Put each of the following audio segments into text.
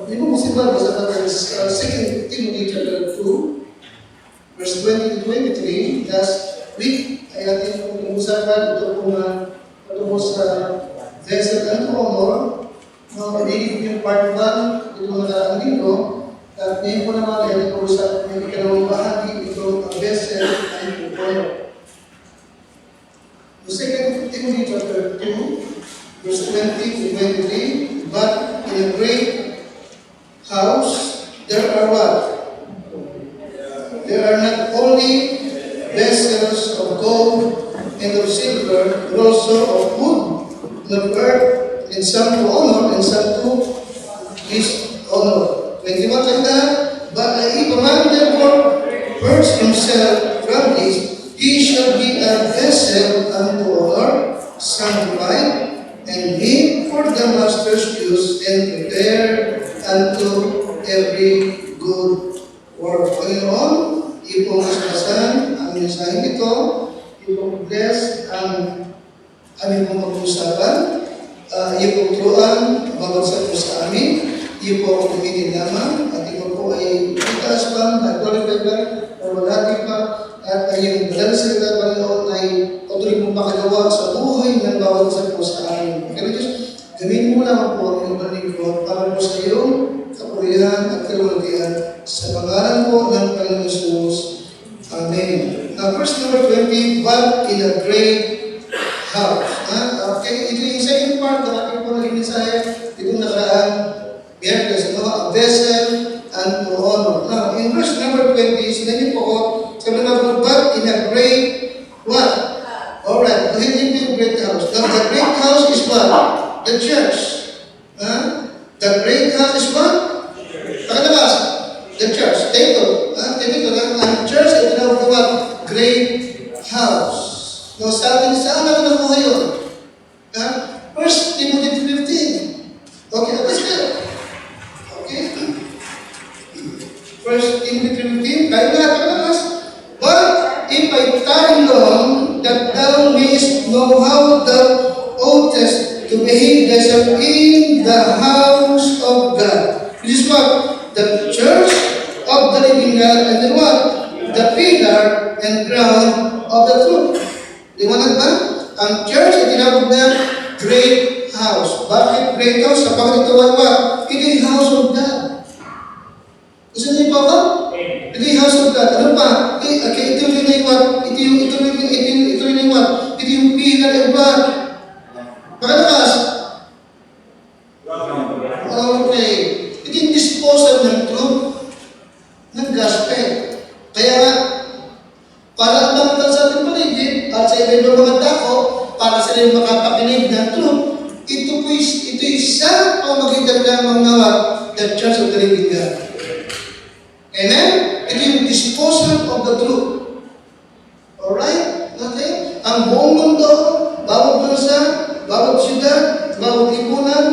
Yung mga Bible sa natin is 2 Timothy chapter 2, verse 20 to 23. Last week ay ating pag-uusapan ito kung patungkol sa vessel and honor. Magiging yung part 1 ito mga nakaraang linggo. At ngayon po naman ay ating pag-uusapan yung ikalawang bahagi ito ang vessel and honor. The 2 Timothy chapter 2, verse 20 to 23. But in a great house, there are what? There are not only vessels of gold and of silver, but also of wood and of earth, and some to honor and some to dishonor. 21 like that. But if a man therefore purge himself from this, he shall be a vessel unto honor, sanctified, and meet for the master's use, and prepared unto every good work. Panginoon, ipong kasasan ang mensahe nito, ipong bless ang aming pong pag-uusapan, ipong turuan, babagsak po sa amin, ipong tuminin lamang, at ipong po ay itaas pa, nag-qualify pa, o walati pa, at yung dalang salita, Panginoon, ay patuloy mong makagawa sa buhay ng babagsak po sa amin. Kaya Diyos, gawin mo lamang po ang inyong lingkod para po sa iyong kapurihan at kalwalatian sa pangalan po ng Panginoon Jesus. Amen. Now, verse number 20, but in a great house. Okay, ito yung second part na aking po naging mensahe. Itong nakaraang Miyerkules, a vessel and to honor. Now, in verse number 20, sinabi po ko, sabi na but in a great what? Alright, hindi yung great house. Now, the great house is what? The church. The great house is what? Pakalabas? The church. Dito. Ang church ay tinawag na what? Great house. Now, sa atin, saan natin nakuha yun? 1 Timothy 3:15. Okay, let's go. Okay. 1 Timothy 3:15. Kaya nga, pakalabas. But if I tarry long, that thou mayest know how thou oughtest to behave thyself in the house of God. This is what? The church of the living God, and then what? The pillar and ground of the truth. Liwanag ba? Ang church ay tinawag na great house. Bakit great house? Sapagkat ito ay what? Ito yung house of God. Gusto niyo pa ba? Ito yung house of God. Ano pa? Ito yung what? Ito yung what? Ito yung pillar and what? Pagkatapos? Okay. Ito yung disposal ng truth, ng gospel. Kaya nga, para ang mga sa ating paligid at sa iba-ibang mga tao, para sila makapakinig ng truth, ito isa pamagitan lamang nawa the church of the living God. Amen? Ito yung disposal of the truth. Alright? Okay? Ang buong mundo, bawat bansa, bawat siyudad, bawat lipunan,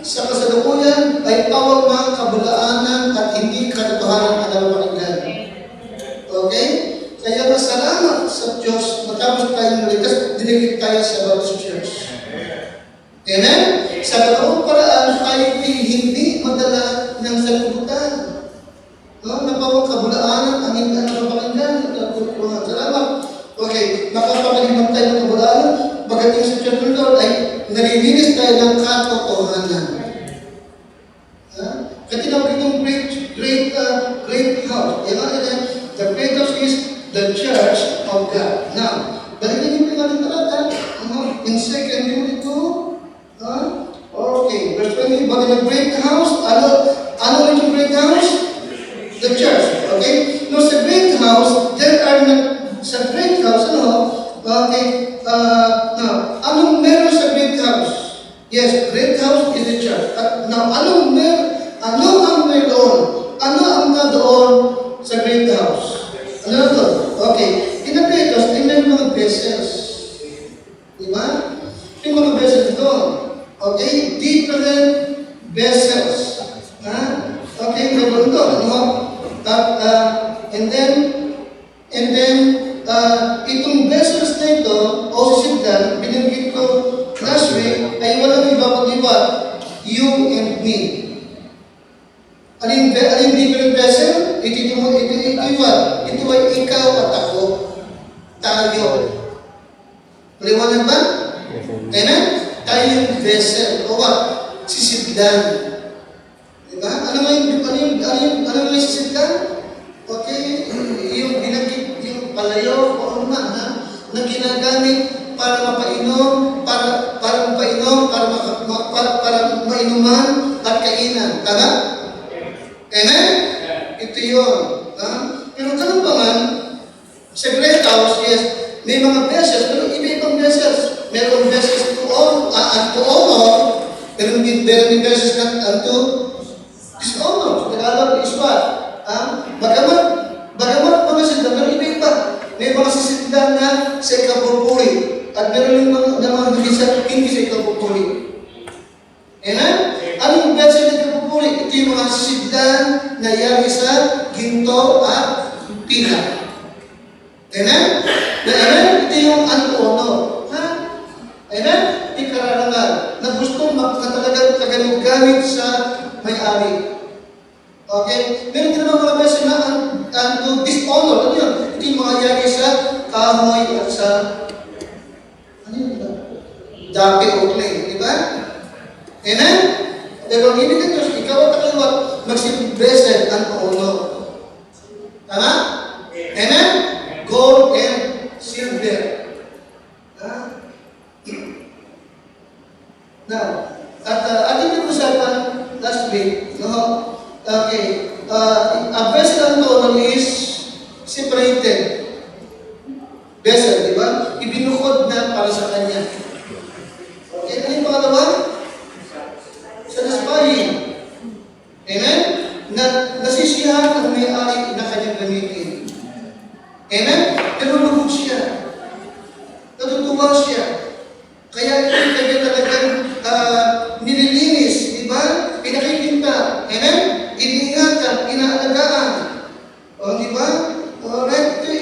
sa kasalukuyan ay pawag mga kabulaanan at hindi katotohanan at napapakinggan. Okay? Kaya masalamat sa Diyos matapos tayong maligtas, dinigit tayo sa Baptist Church. Amen? Sa ganoong paraan, tayo hindi madala ng sanlibutan. Napawag kabulaanan, ang hindi napapakinggan, at katotohanan. Salamat. Okay, makapakaliman tayo ng kabulaanan, pagdating sa Church of Lord ay nalilinis tayo ng katotohanan. Katinawag itong great house. The great house is the church of God. Now, balikin yung pingaling talata. In 2 Timothy 2, okay, verse 20, but in a great house, ano rin yung great house? The church. Okay? No, sa great house, there are not, sa great house, okay, now, anong meron sa great house? Yes, great house is the church. Now, ano ang meron? Ano ang doon sa great house? Ano ito? Okay. In the great house, ay may mga vessels. Diba? Yung mga vessels doon. Okay? Different vessels. Okay, meron doon. And then, itong vessels na ito, o sisigdan, binanggit ko last week, ay walang iba kundi Amen? Tayo yung vessel. O what? Sisidlan. Diba? Ano nga yung sisidlan? Okay? Yung binagit, yung palayo, o ano na, ha? Na ginagamit para mapainom, para mainuman at kainan. Tama? Amen? Ito yun. Ha? Pero ganun pa man, sa Great House, yes, may mga vessels, pero iba-ibang vessels. Merong vessels to honor, meron din vessels na unto dishonor. Sa Tagalog is what? Bagamat mga sindan, pero iba-iba. May mga sisindan na sa ikapupuri, at meron yung mga hindi sa ikapupuri. Amen? Ano yung vessel na ikapupuri? Ito yung mga sisindan na yari sa ginto at pina. Amen? Amen? Ito yung ano. Ha? Amen? Ikararangan na gusto talagang gamit sa may-ari. Okay? Meron din naman mga beses na dishonor. Ano yun? Ito yung mga yari sa kahoy at sa dapi o clay. Diba? Amen? Pero ang ibig ng Diyos, ikaw at akaliwat, magsibesed ang honor. Tama? Amen? Gold and silver. Now, at ating nag-usapan last week, no? Okay, ang vessel ng honor is separated. Vessel, di ba? Ibinukod na para sa kanya. Okay, ano yung pangalawa? Satisfying. Amen? Nasisiyahan ang may-ari na kanyang gamitin. Amen? Pero lubog siya. Natutuwa siya. Kaya kanya talagang nililinis, di ba? Pinakikinta. Amen? Iniingatan, inaalagaan. O, di ba? Alright, kaya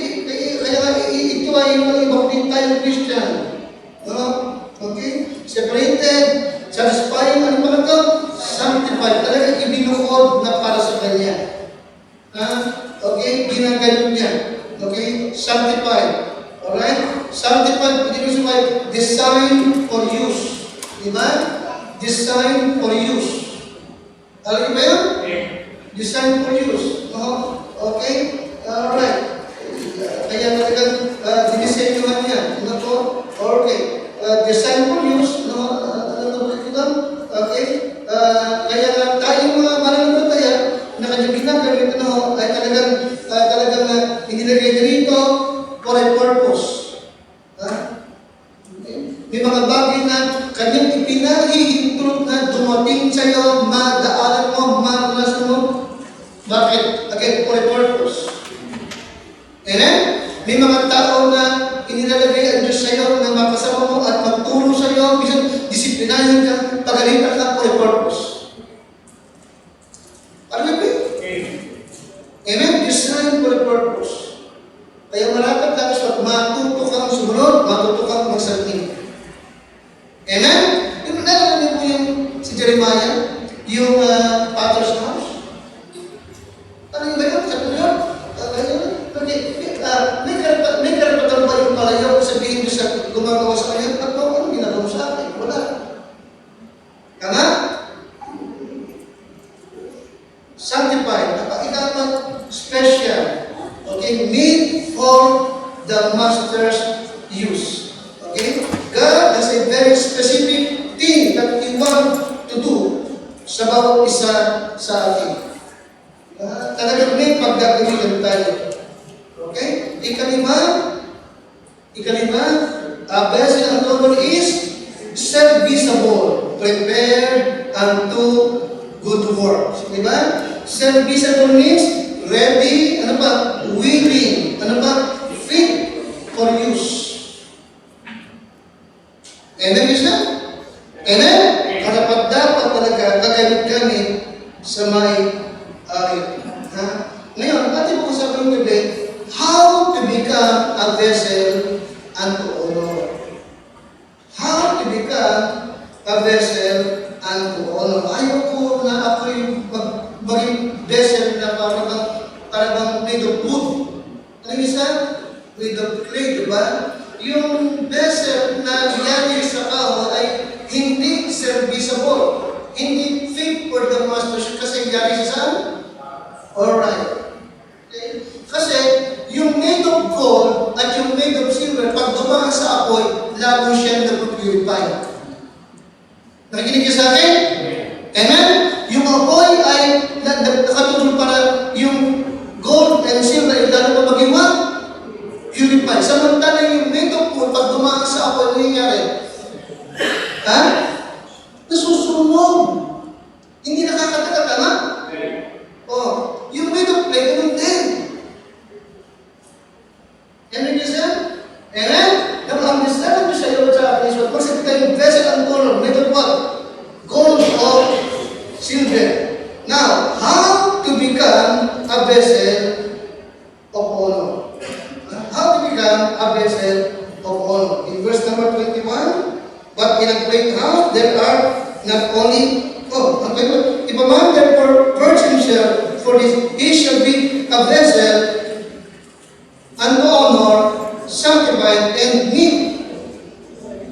ito ay ibang din tayong Christian. Okay? Separated, satisfying, ano pala ito? Sanctified. Talagang ibinukod na para sa kanya. Okay? Ginaganyan niya. Okay? Sanctified. Alright? Sanctified, design for use. Diba? Design for use. Alam niyo ba yun? Design for use. Okay? Alright. Kaya talagang dinisenyohan niya. Ano po? Okay. Design for use. Ano ba ito? Okay? Kaya tayong mga mananampalataya na kanyang ginagamit ay talagang inilagay niya rito for a purpose. May mga bagay na kanyang ipinahihintulot na dumating sa iyo, madaanan mo, maranasan mo. Bakit? Again, for a purpose. Amen? May mga tao na inilalagay ang Diyos sa iyo na makasama mo at magtulong sa iyo, bisan disiplinahin ka, pagalitan ka for a purpose. Ano ba? Amen? Design for a purpose. Kaya malapit lang sa matuto kang sumunod, matuto kang magsalita. Amen? Yung nalala niyo po yung si Jeremiah, yung Potter's House? Ano yung ba yun? Sabi niyo? May karapatan ba yung palayo sabihin niyo sa gumagawa sa kanya? Ano ginagawa sa akin? Wala. Tama? Sanctified. Napakitapat, special. Okay? Made for the master's use. Okay? God has a very specific thing that He wants to do sa bawat isa sa atin. Talagang may paggagamitan tayo. Okay? Ikalima, vessel ang honor is serviceable, prepared unto good works. Diba? Serviceable means ready, willing, fit for use. Amen, Krishna? Amen? Dapat talaga gagamit-gamit sa may Ngayon, ating pag-usapan ng gabi, how to become a vessel unto honor. How to become a vessel unto honor. Ayaw ko na ako yung maging vessel na parang made of wood. Ano isa? Made of clay, diba? Yung vessel na yari sa kahoy serviceable. Hindi fit for the master kasi yari siya saan? Alright. Okay? Kasi yung made of gold at yung made of silver, pag dumaan sa apoy, lalo siyang nag-purify. Nakikinig niyo sa akin? Amen? Yung apoy ay nakatulong para yung gold and silver ay lalo pa mag-iwa? Purify. Samantala yung made of gold, pag dumaan sa apoy, ano nangyayari? Ha? Nasusunog. Hindi nakakatagal, tama? Oh, yung made of clay, ganun din. Amen, you sir? Amen? Now, understand nyo sa iyo sa akin, kung sabi tayong vessel and color, made of what? Gold or silver. Now, how to become a vessel of honor? How to become a vessel of honor? In verse number 21, but in a great house, there are not only, if a man therefore purge himself for this, he shall be a vessel unto honor, sanctified, and meet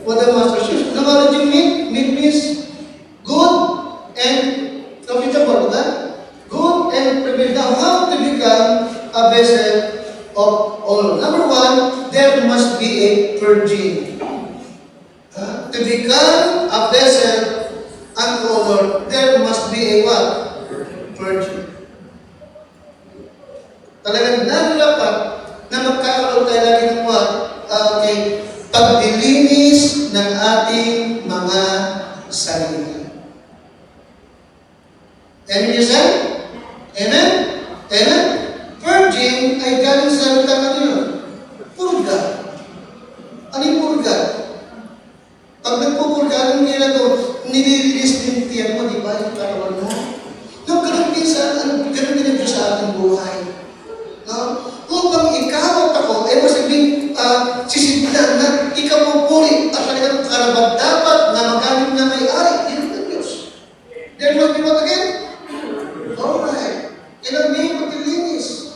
for the master's use. Ano nga rin yung meet? Meet means good and profitable, diba? Good and prepared. Now, how to become a vessel of honor? Number one, there must be a purging. To become a vessel unto honor, there must be a what? Purging. Talagang dapat na magkakaroon tayo lagi ng what? Pagdilinis ng ating mga sarili. Amen, you say? Amen? Amen? Purging ay galing sa salita na yun. Purga. Ano yung purga? Pag nagpupurga, anong ginagawa? Nililinis yung tiyan mo, di ba? Yung katawan mo. No, ganun din sa ating buhay. No? Upang ikaw at ako, ay masabing sisignan na ikaw pupuri at talagang karabat dapat na magamit na may-ari. Yan ang Diyos. There must be what again? Alright. In the name of dilinis.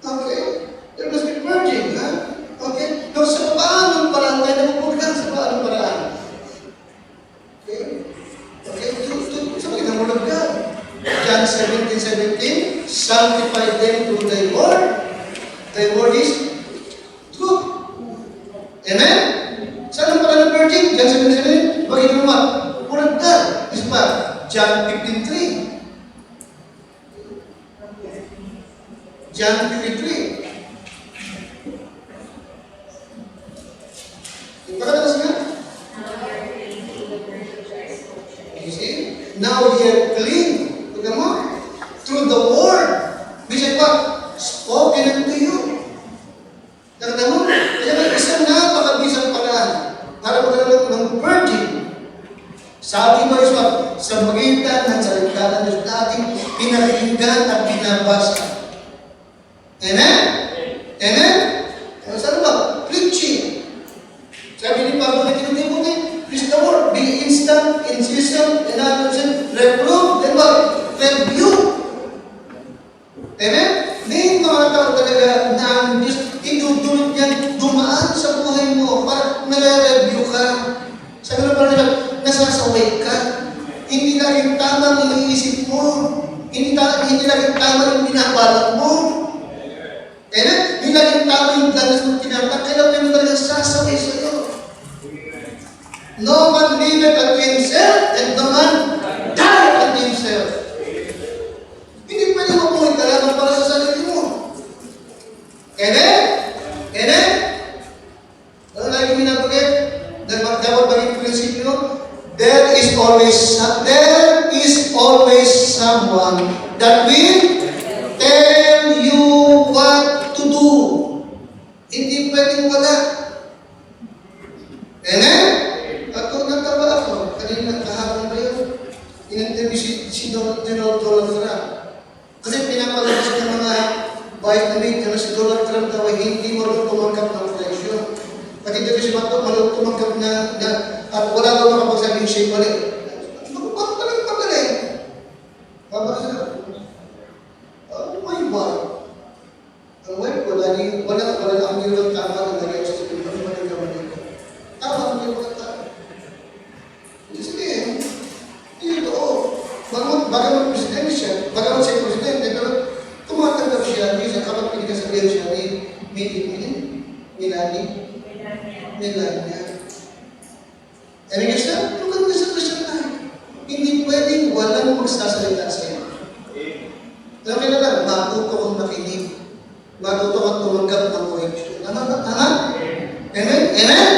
Okay. There must be purging. Okay. No, sa paanong paraan tayo napupurgan? Sa paanong paraan? Okay. Okay. Sa mga ng Word of God. John 17:17, sanctify them through thy word. Thy word is truth. Amen? Saan ang parang ng purging? John 17:17, bakit naman? Word of God. Is ba? John 15:3. John 15:3. Pagkatatas nga? You see? Now we are clean. Tignan mo? Through the word. Bisa pa? Spoken unto you. Tignan mo? Kaya may isang napakabisang paraan para magkaroon ng purging. Sabi mo is what? Sa magitan ng salita ng Diyos natin, pinakinggan at binabasa. Amen? Amen? Saan ba? Preaching. Sabi ni Pablo na Timothy, preach the word, be instant, in season, and reprove, then what? Rebuke. Amen? May mga tao talaga na ang Diyos, idudulot niyan, dumaan sa buhay mo, para nare-review ka. Sabi na parang nila, nasasaway ka. Hindi laging tama ang iniisip mo. Hindi laging tama yung binabalak mo. Amen? Hindi laging tama yung danas mo tinatak. Kailan mo talaga sasaway sa iyo. No man liveth unto himself, and no man dieth unto himself. Hindi pwede mabuhay talaga para sa sarili mo. Amen? Amen? Ano lagi minabagay? Dapat bagay prinsipyo? There is always someone that will tell you what to do. Hindi pwedeng wala. Amen? Nagtawa ako, kanina kahapon ba yun? In-interview si Donald Trump. Kasi pinapalabas ng mga vice na media na si Donald Trump daw ay hindi marunong tumanggap ng presyo. Pati si Mato, marunong tumanggap na at wala daw makapagsabi yung shape ulit. Bakit talagang magaling? Bakit sila? May bar. Ang wife ko, wala ang nilong tama na nag-ayos sa pinag-iwan ng kamali ko. Tama ang nilong tama. nila niya. And kasi, tugan ka sa Christian tayo. Hindi pwedeng walang magsasalita sa iyo. Alam ka na lang, matuto kang makinig. Matuto kang tumanggap ng correction. Tama? Amen? Amen?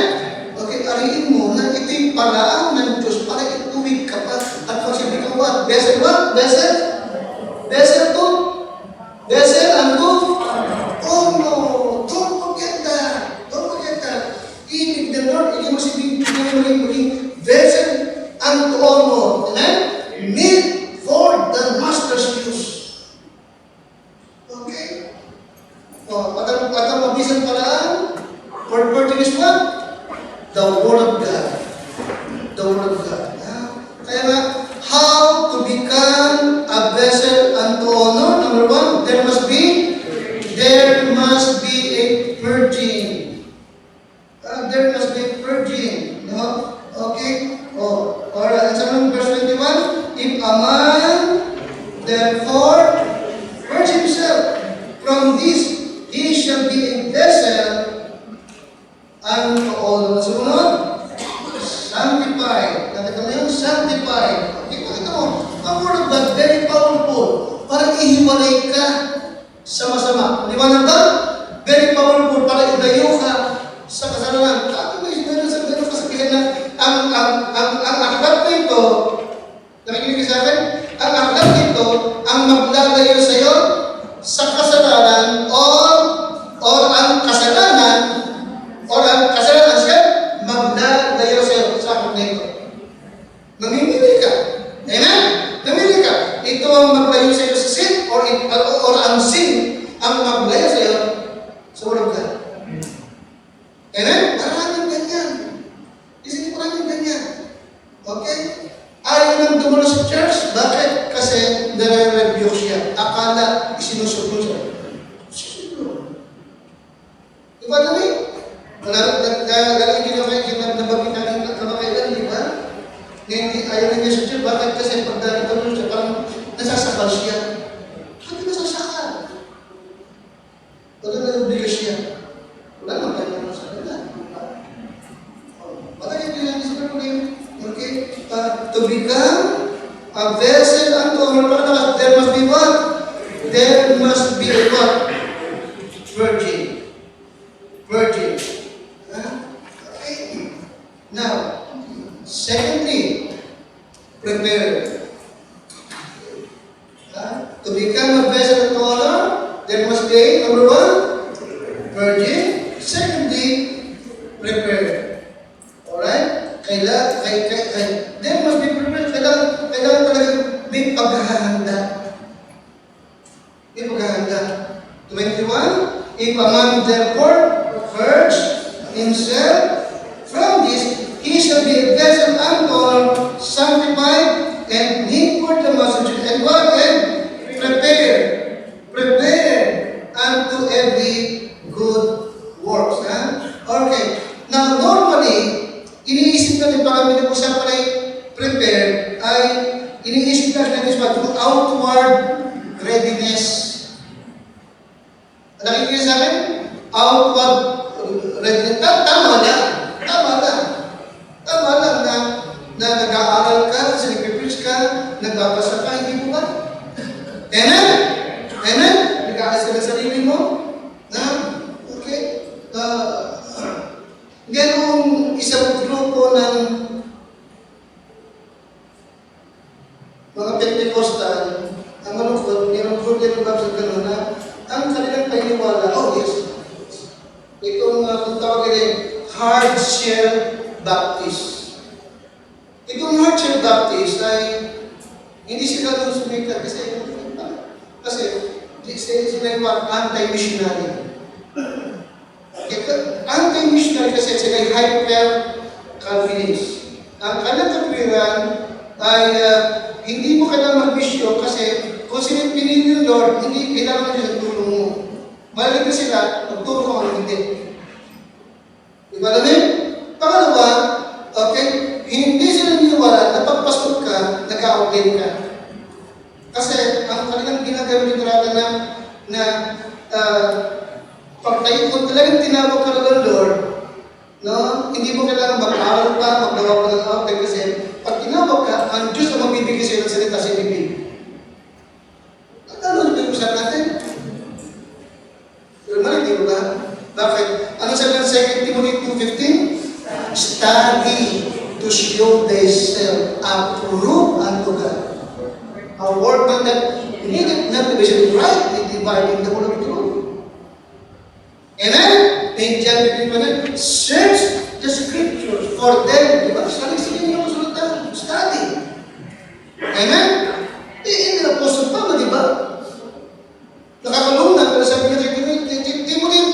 Okay, ariin mo na ito yung paraan ng Diyos para ituwid ka pa. At pag sabi ka what? Blessed what? Blessed? Blessed to? Blessed unto? Oh no! Don't forget that! Don't forget that! Ibig the Lord, hindi mo maging blessed unto all mo. Amen? Meet for the master's use. Okay? Patang mabisang paraan, word is what? The Word of God. The Word of God. Kaya nga, how to become a vessel unto honor? Number one, there must be a purging. There must be a purging. No? Okay? Alright. Sa verse 21, if a man therefore purge himself from this, he shall be a vessel unto all. Sumunod, sanctified. Nakita mo yung sanctified. Ito mo, ang word of God, very powerful. Para ihiwalay ka sa masama. Liwanag ba? Very powerful para idayo ka sa kasalanan. Ano ba yung ganun kasabihan na ang aklat nito, nakikinig sa akin, ang aklat nito, ang maglalayo sa iyo sa kasalanan or ang kasalanan siya, maglalayo sa iyo sa aklat nito. Namimili ka. Amen? Namimili ka. Ito ang maglayo sa iyo sa sin or ang sin ang maglayo sa iyo sa Word of God. Amen? Maraming ganyan. Isipin ko maraming ganyan. Okay? Ayaw nang dumalo sa church. Bakit? Kasi nare-review siya. Akala isinusubo siya. Susubo. Diba namin? Lagi nabagin namin kamakailan, di ba? Hindi, ayaw na niya sa church. Bakit? Kasi pag dumalo siya, parang nasasakal siya. Bakit nasasakal? Pag nare-review siya. Wala naman tayo naman sa kanila. Bakit yun lang sa kanila? Okay? To become a vessel unto honor, there must be what? There must be a what? Virgin. Virgin. Okay. Now, secondly, prepare. To become a vessel unto honor, there must be a, number one, virgin. Secondly, prepare. Alright? There must be prepared. Kailangan talaga may paghahanda. May paghahanda. 21, if a man therefore purge himself from this, he shall be a vessel unto honor, sanctified, and meet for the message. And what? And prepare. Prepare unto every good works. Okay. Now, normally, iniisip natin pag kami nag-usapan ay prepare, ay iniisip natin yung outward readiness. Nakikita sa akin? Outward readiness. Tama lang na nag-aaral ka, kasi nag-preach ka, nagbabasa ka, hindi mo ba? Amen? Amen? Nag-aaral ka ng sarili mo? Okay? Ganong isang grupo ng mga Pentecostal, ang malungkot, mayroong grupo ng babasa gano'n na ang kanilang paniniwala, yes, itong kung tawag hard shell Baptist. Itong hard shell Baptist ay hindi sila doon sumika kasi sila yung anti-missionary. Anti-missionary kasi sila yung hyper-Calvinist. Ang kanilang katwiran ay hindi mo kailangan mag-mission kasi kung sila pinili ng Lord, hindi kailangan nyo sa tulong mo. Malig na sila, magtulong ako ng hindi. Diba namin? Pangalawa, okay, hindi sila niniwala na pagpasok ka, nag-a-ordain ka. Kasi ang kanilang ginagawin nito na pag tayo, kung talagang tinawag ka ng Lord, no? to show thyself approved unto God. A workman that needed not to be rightly dividing the word of truth. Amen? In John 15, search the scriptures for them. Diba? Saling-saling na masulatan. Study. Amen? Hindi na Apostle Pablo, diba? Nakakulungan, pero sabi niya, di mo rin,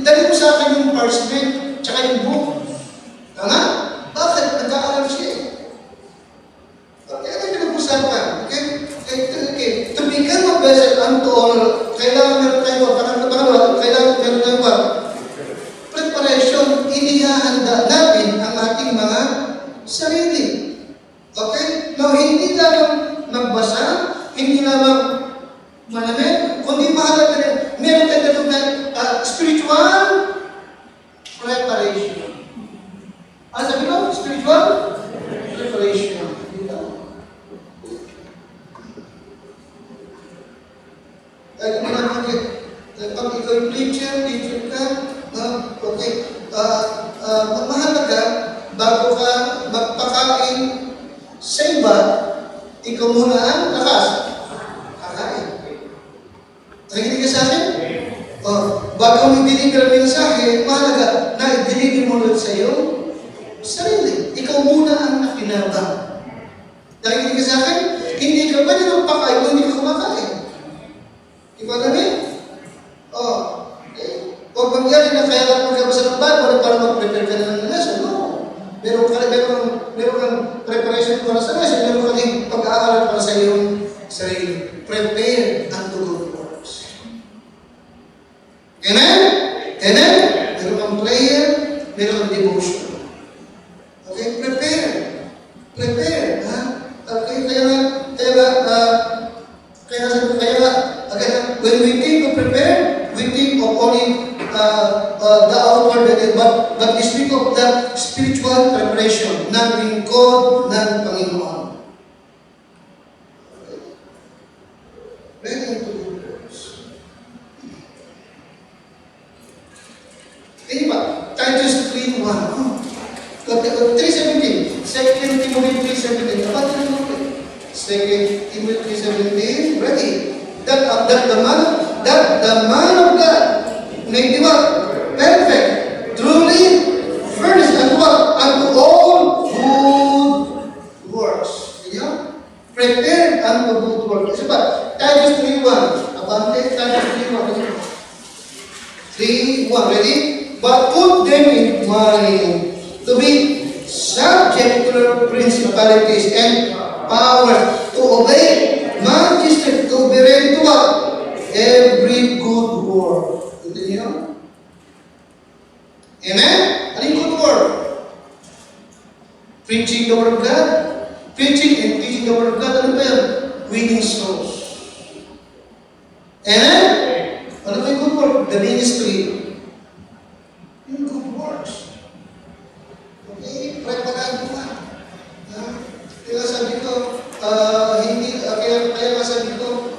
dali mo sa akin yung parchment, tsaka yung book. Tama? Bakit? Nagkaalam siya eh. Okay, ano yung pinag-usapan? Okay? To become a vessel unto honor, kailangan meron tayo, kailangan meron tayo ba? Preparation, inihahanda natin ang ating mga sarili. Okay? Now, hindi lamang magbasa, hindi lamang malamig, kundi mahalaga rin, meron tayo na spiritual preparation. Ano sabi mo? Spiritual preparation. Pag ikaw yung teacher ka, okay, mahalaga, bago ka magpakain sa iba, ikaw muna ang lakas. Kakain. Nakikinig ka sa akin? Bago mo i-deliver ang mensahe, mahalaga na i-deliver mo ulit sa iyo sarili. Ikaw muna ang nakinabang. Nakikinig ka sa akin? Hindi ka pwede magpakain kung hindi ka kumakain. Diba namin? Huwag mangyari na kaya ka magkabasa ng Bible para mag-prepare ka na ng lesson. No. Meron kang preparation para sa lesson. Meron ka rin pag-aaral para sa iyong sarili. Prepare unto good works. Amen? Amen? Meron kang prayer, meron kang devotion. Okay? Prepare. Prepare. Ha? Okay? Kaya when we think of prepare, we think of only the outward, but we speak of the spiritual preparation, ng lingkod ng Panginoon. Okay. Ready to good works. Ini pa, Titus 3:1. 3:17. 2 Timothy 3:17. Apa itu? 2 Timothy 3:17. Ready? That the man of God may be what? Perfect, truly furnished unto what? Unto all good works. Prepared unto good works. Isa pa, Titus 3:1. Abante, Titus 3:1. 3:1. Ready? But put them in mind to be subject to their principalities and powers, to obey magistrate, to be ready to what? Every good work. Continue. Amen? Ano yung good work? Preaching the word of God. Preaching and teaching the word of God. Ano ba yun? Winning souls. Amen? Ano ba yung good work? The ministry. Yung good works. Okay? Preparado ka. Kaya sabi ko, kaya sabi ko,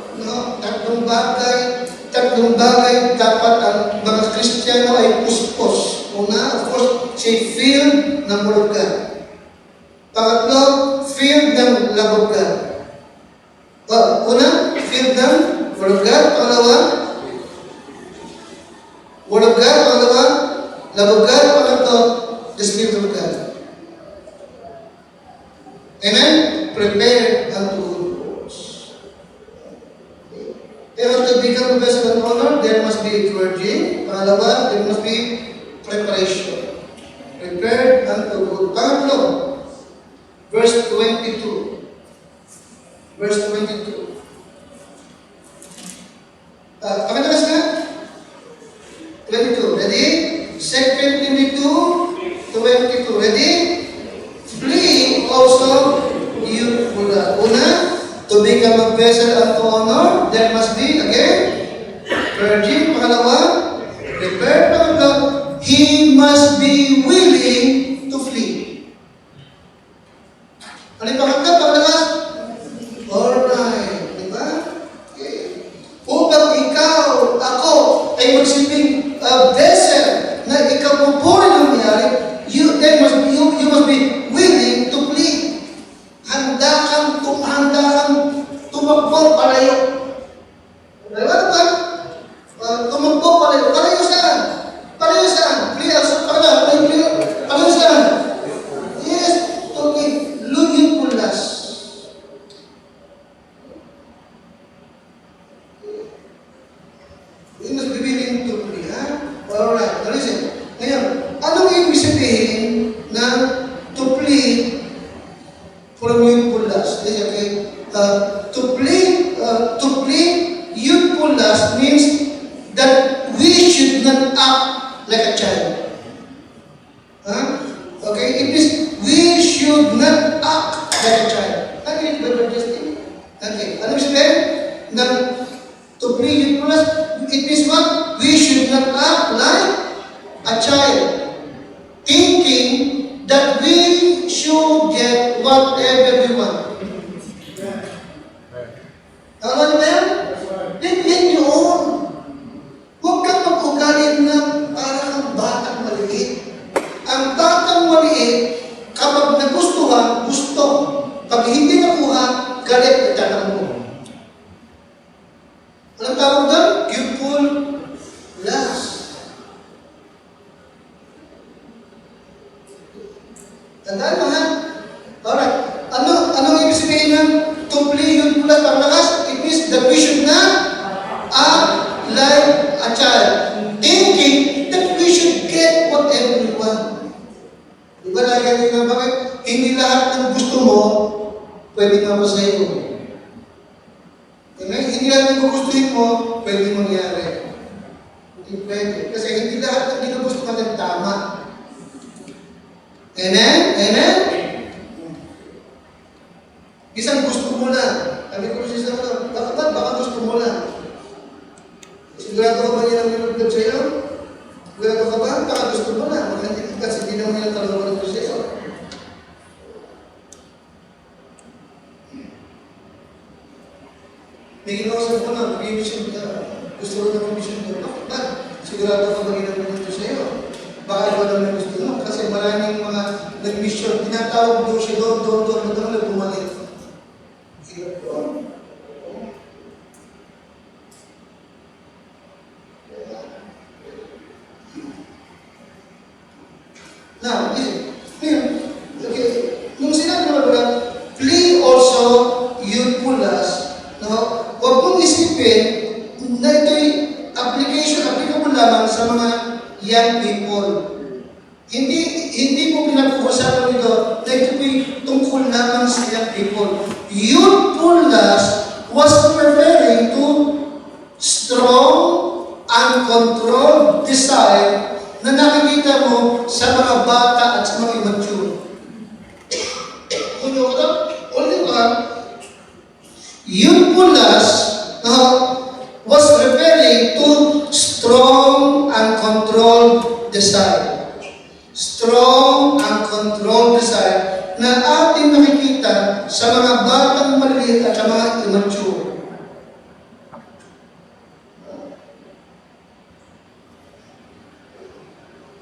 tatlong bagay dapat ang mga Kristiyano ay puspos. Una, of course, say filled ng Word of God. Pangatlo, filled ng love of God. Una, filled ng Word of God. Pangalawa, Word of God. Pangalawa, love of God. Pangatlo, the Spirit of God. Amen? Prepare unto good works. Pero to become a vessel of honor, there must be clergy. Pangalawa, there must be preparation. Prepared unto good. Pangatlo, verse 22. Verse 22. Pakatakas na? 22. Ready? 2 Timothy 2:22. Ready? Flee also you for that. Una, to become a vessel unto honor, there must be, again, virgin. Pangalawa, prepared. Pangatlo, he must be willing to flee. Ano yung pangatlo? Pangalawa? Alright. Diba? Okay. Upang ikaw, ako, ay magsilbing vessel na ikaw pupuri ng nangyari, you must be willing plea from youthful lust. Okay? To plea youthful lust means that we should not act like a child. Huh? Okay? It means we should not act like a child. Okay, Brother Justin? Okay. Ano sabihin? To plea youthful lust, it means what? We should not act like a child, thinking that we should get whatever we want. Ano ba yan? Yan yun. Huwag kang mag-ugali ng parang batang maliit. Ang batang maliit, kapag nagustuhan, gusto. Pag hindi nakuha, galit at tanang mo. Anong tawag doon? Youthful lust. Tandaan mo ha? Alright. Anong ibig sabihin ng to plea youthful lust para lakas? It means that we should not act like a child, thinking that we should get whatever we want. Diba lagi nga bakit? Hindi lahat ng gusto mo, pwede nga pa sa iyo. Diba? Hindi lahat ng gugustuhin mo, pwede mangyari. Hindi pwede. Kasi hindi lahat ng ginugusto ka tama. Amen? Amen? Isang gusto mo lang. Sabi ko sa isang baka gusto mo lang. Sigurado ka ba yan ang nilulugod sa iyo? Sigurado ka ba? Baka gusto mo lang. Kasi hindi naman yan talaga nilulugod sa iyo. May ginawa mo na, mag-emission ka. Gusto mo na mag-emission ka. Bakit? Sigurado ka ba yan ang nilulugod sa iyo? Baka iba daw na gusto mo. Kasi maraming mga nag-mission. Tinatawag doon siya doon, nagpumalit. Hirap doon. Now, okay, nung sinabi naman ba, plea also youthful lust, no? Huwag mong isipin na ito'y applicable lamang sa mga young people. Hindi mo pinag-uusapan nito na ito'y tungkol lamang sa young people. Youthful lust was referring to strong, uncontrolled desire na nakikita mo sa mga bata at sa mga immature. Ulit ba? Youthful lust was referring to strong, uncontrolled desire. Strong, uncontrolled desire na ating nakikita sa mga batang maliliit at sa mga immature.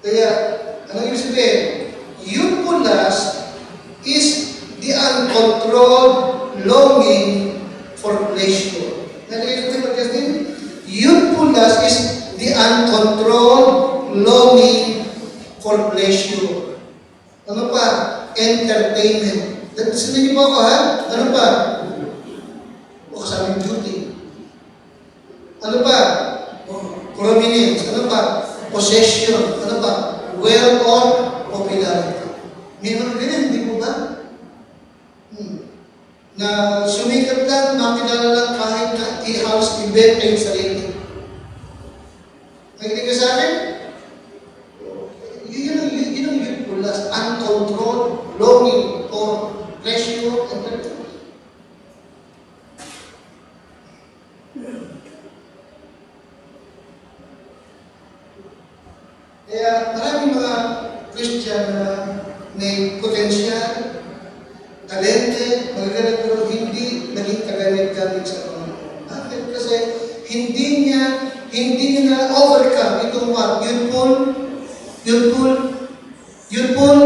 Kaya, anong ibig sabihin? Youthful lust is the uncontrolled longing for pleasure. Nalagay ko ba Justin? Youthful lust is the uncontrolled longing for pleasure. Ano pa? Entertainment. Sinabi mo ako ha? Ano pa? O kasabing beauty. Ano pa? Prominence. Ano pa? Possession, ano ba? Wealth or popularity. May mga ganyan, hindi po ba? Na sumikat lang, makilala lang kahit na i-house event yung sarili. Nakinig ka sa akin? Yun ang youthful lust, uncontrolled longing for pleasure and entertainment. Kaya maraming mga Christian na may potensyal, talented, magagaling pero hindi naging kagalit-galit sa Panginoon. Bakit? Kasi hindi niya na-overcome itong what? Youthful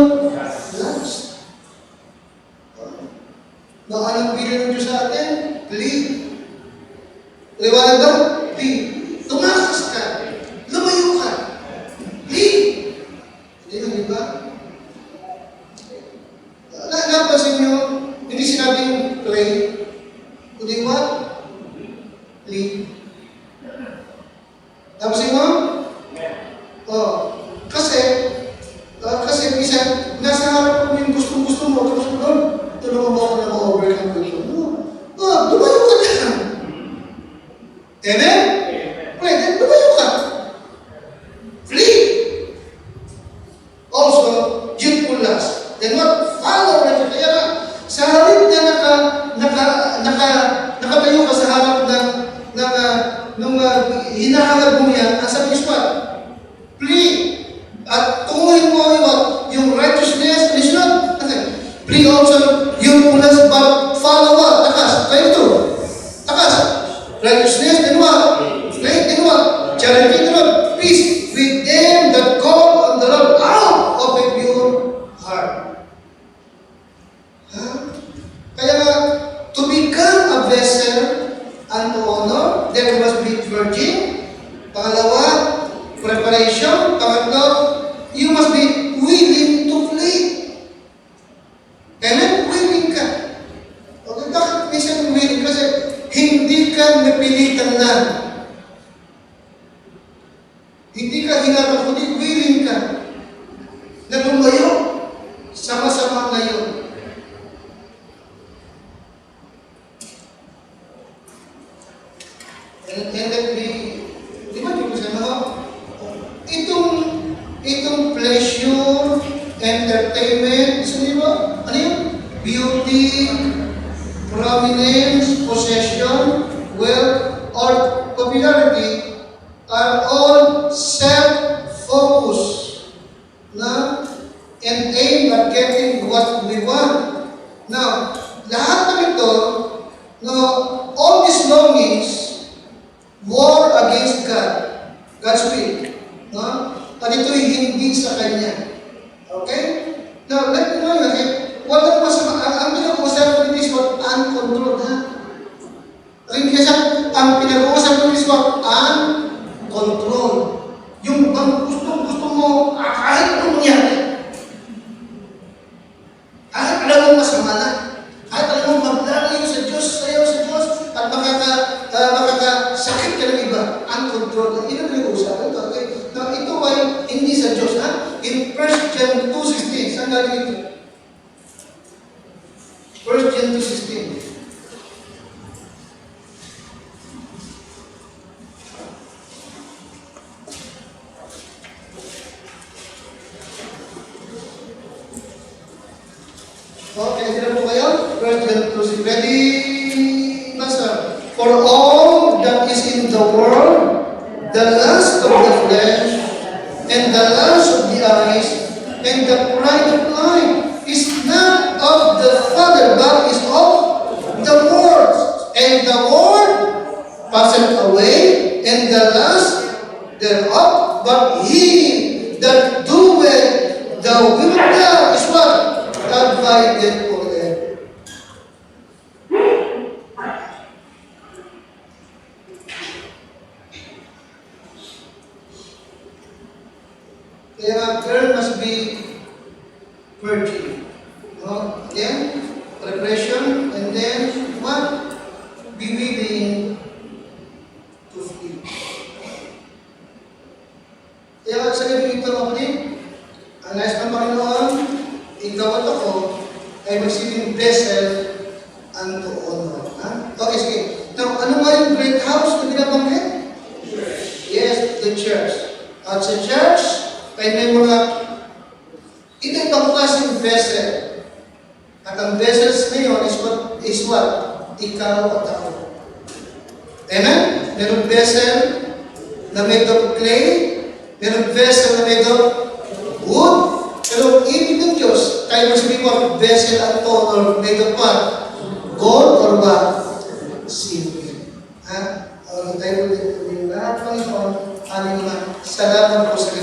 lust. No, anong bilhin ng Diyos sa atin? Plea. Liwanag daw? Plea. Tumakas ka. Lumayo ka. Hindi na, di ba? Napansin nyo, hindi sinabing pray. Kundi what? Lead. Napansin mo? Oh. Kasi minsan, nasa harap mo yung gustong-gusto follow righteousness. Kaya nga, sa halip na nakatayo ka sa harap ng hinahanap mo yan, ang sabi is what? Pray. At tunguhin mo yung righteousness, listen. Pray also yung punas, but follow what? Takas. Kayo ito. Takas. Righteousness, then what? Faith, then what? Charity, then what? Peace with them that call on the Lord out of a pure heart. Kaya nga, to become a vessel unto honor, there must be virgin. Pangalawa, preparation. Pangatlo, you must be willing to play. Kailan willing ka? Okay, bakit minsan willing? Kasi hindi ka napilitan na. Hindi ka hinarap, kundi willing ka na lumayo. Sama-sama ngayon. And let me, di ba dito sa mga, itong pleasure, entertainment, di ba? Ano yun? Beauty, prominence, possession, wealth, or popularity are all self-focused na and aim at getting what we want. Now, lahat ng ito, no, all these longings war against God, God's will. No? At ito'y hindi sa Kanya. Okay? Now, let me know yun, walang masama. Ang pinag-uusap ko dito is what uncontrolled, ha? Ang pinag-uusap ko dito is what uncontrolled. Yung bang gusto mo, kahit anong mangyari. Kahit alam mo masama na. Kahit alam mo maglalayo sa Diyos, sayo sa Diyos, at makakasakit ka ng iba. Uncontrolled. Yun ang pinag-uusap ito. Okay? Now, ito ay hindi sa Diyos, ha? In 1 John 2:16, saan galing ito? 1 John 2:16. Okay, sila po kayo? 1 John 2:16. Ready? Basta. For all that is in the world, the lust of the flesh, and the lust of the eyes, and the pride of life is not of the Father, but is of the world. And the world passeth away, and the lust thereof, but he that doeth the will of God is what? Abideth forever. Kaya girl must be virgin. No? Again, preparation, and then what? Be willing to flee. Kaya sa libing ito, kapatid, ang nais ng Panginoon, ikaw at ako ay magsilbing vessel unto honor. Okay, sige. Now, ano nga yung great house na binabanggit? Yes, the church. At sa church, ay may mga iba-ibang klaseng vessel. At ang vessels ngayon is what? Ikaw at ako. Amen? Merong vessel na made of clay, merong vessel na made of wood, pero ibig ng Diyos, tayo masabi mo, vessel at honor made of what? Gold or what? Silver. Ha? Tayo ulit yung lahat ng ito, aling mga salamat po sa